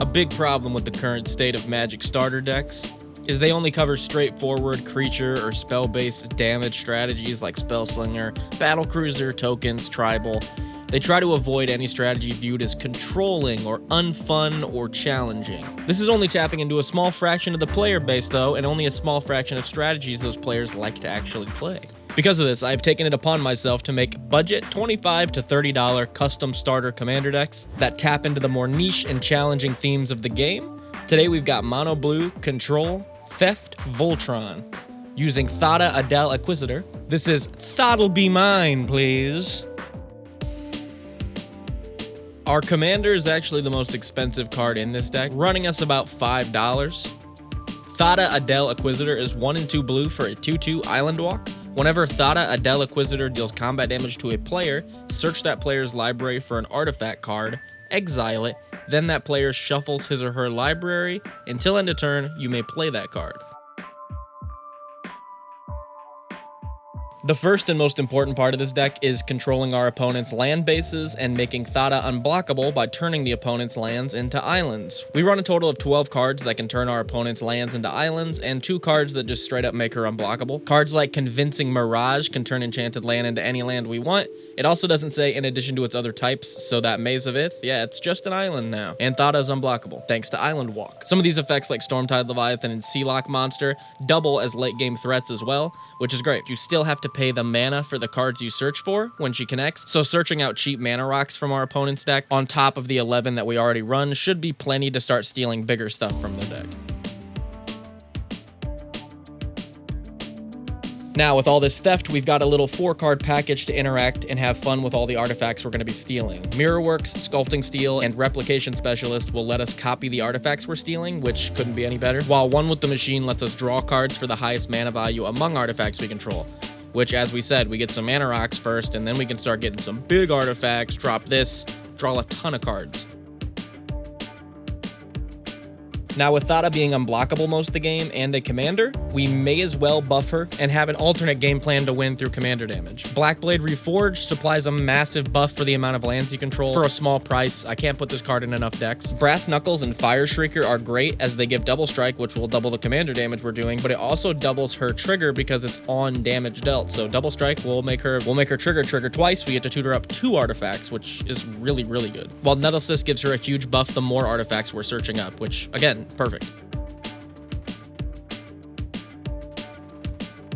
A big problem with the current state of Magic starter decks is they only cover straightforward creature or spell-based damage strategies like Spellslinger, Battlecruiser, tokens, tribal. They try to avoid any strategy viewed as controlling or unfun or challenging. This is only tapping into a small fraction of the player base though, and only a small fraction of strategies those players like to actually play. Because of this, I've taken it upon myself to make budget $25 to $30 custom starter commander decks that tap into the more niche and challenging themes of the game. Today we've got Mono Blue, Control, Theft, Voltron, using Thada'll, Adel, Acquisitor. This is Thada'll be mine, please. Our commander is actually the most expensive card in this deck, running us about $5. Thada'll, Adel, Acquisitor is 1 and 2 blue for a 2/2 Island Walk. Whenever Thada'll, Adel, Acquisitor deals combat damage to a player, search that player's library for an artifact card, exile it, then that player shuffles his or her library. Until end of turn, you may play that card. The first and most important part of this deck is controlling our opponent's land bases and making Thada'll unblockable by turning the opponent's lands into islands. We run a total of 12 cards that can turn our opponent's lands into islands, and 2 cards that just straight up make her unblockable. Cards like Convincing Mirage can turn enchanted land into any land we want. It also doesn't say in addition to its other types, so that Maze of Ith, yeah, it's just an island now. And Thada'll's unblockable, thanks to Island Walk. Some of these effects like Stormtide Leviathan and Sealock Monster double as late game threats as well, which is great. You still have to pay the mana for the cards you search for when she connects, so searching out cheap mana rocks from our opponent's deck on top of the 11 that we already run should be plenty to start stealing bigger stuff from their deck. Now, with all this theft, we've got a little 4-card package to interact and have fun with all the artifacts we're going to be stealing. Mirrorworks, Sculpting Steel, and Replication Specialist will let us copy the artifacts we're stealing, which couldn't be any better, while One with the Machine lets us draw cards for the highest mana value among artifacts we control. Which, as we said, we get some mana rocks first, and then we can start getting some big artifacts, drop this, draw a ton of cards. Now, with Thada'll being unblockable most of the game and a commander, we may as well buff her and have an alternate game plan to win through commander damage. Blackblade Reforged supplies a massive buff for the amount of lands you control for a small price. I can't put this card in enough decks. Brass Knuckles and Fire Shrieker are great as they give double strike, which will double the commander damage we're doing, but it also doubles her trigger because it's on damage dealt. So double strike will make her trigger twice. We get to tutor up 2 artifacts, which is really, really good. While Nettlecyst gives her a huge buff the more artifacts we're searching up, which again, perfect.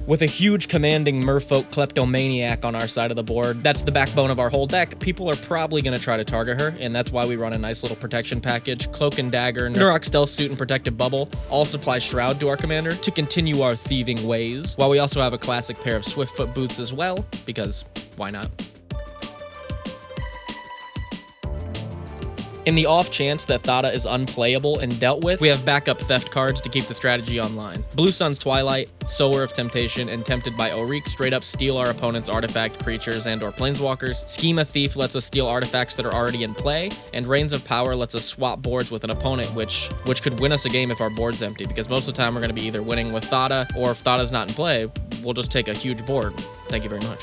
With a huge commanding merfolk kleptomaniac on our side of the board, that's the backbone of our whole deck, people are probably going to try to target her, and that's why we run a nice little protection package. Cloak and Dagger, Nurok Stealth Suit, and Protective Bubble all supply Shroud to our commander to continue our thieving ways, while we also have a classic pair of Swiftfoot boots as well, because why not? In the off chance that Thada'll is unplayable and dealt with, we have backup theft cards to keep the strategy online. Blue Sun's Twilight, Sower of Temptation, and Tempted by Orik straight up steal our opponent's artifact, creatures, and or planeswalkers. Schema Thief lets us steal artifacts that are already in play, and Reigns of Power lets us swap boards with an opponent, which could win us a game if our board's empty, because most of the time we're going to be either winning with Thada'll, or if Thada'll's not in play, we'll just take a huge board. Thank you very much.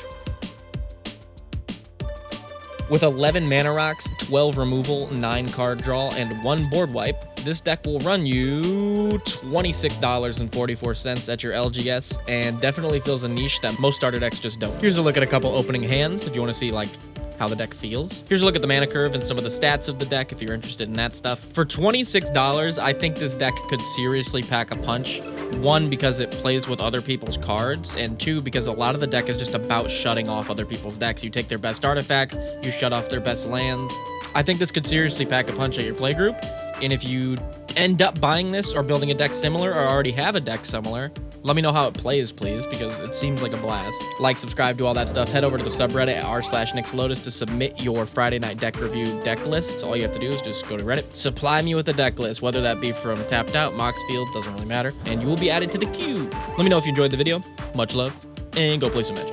With 11 mana rocks, 12 removal, 9 card draw, and 1 board wipe, this deck will run you $26.44 at your LGS, and definitely fills a niche that most starter decks just don't. Here's a look at a couple opening hands if you want to see like how the deck feels. Here's a look at the mana curve and some of the stats of the deck if you're interested in that stuff. For $26, I think this deck could seriously pack a punch. 1, because it plays with other people's cards, and 2, because a lot of the deck is just about shutting off other people's decks. You take their best artifacts, you shut off their best lands. I think this could seriously pack a punch at your playgroup, and if you end up buying this or building a deck similar or already have a deck similar, let me know how it plays, please, because it seems like a blast. Like, subscribe, do all that stuff. Head over to the subreddit at r/NixLotus to submit your Friday night deck review deck list. All you have to do is just go to Reddit, supply me with a deck list, whether that be from Tapped Out, Moxfield, doesn't really matter, and you will be added to the queue. Let me know if you enjoyed the video. Much love, and go play some Magic.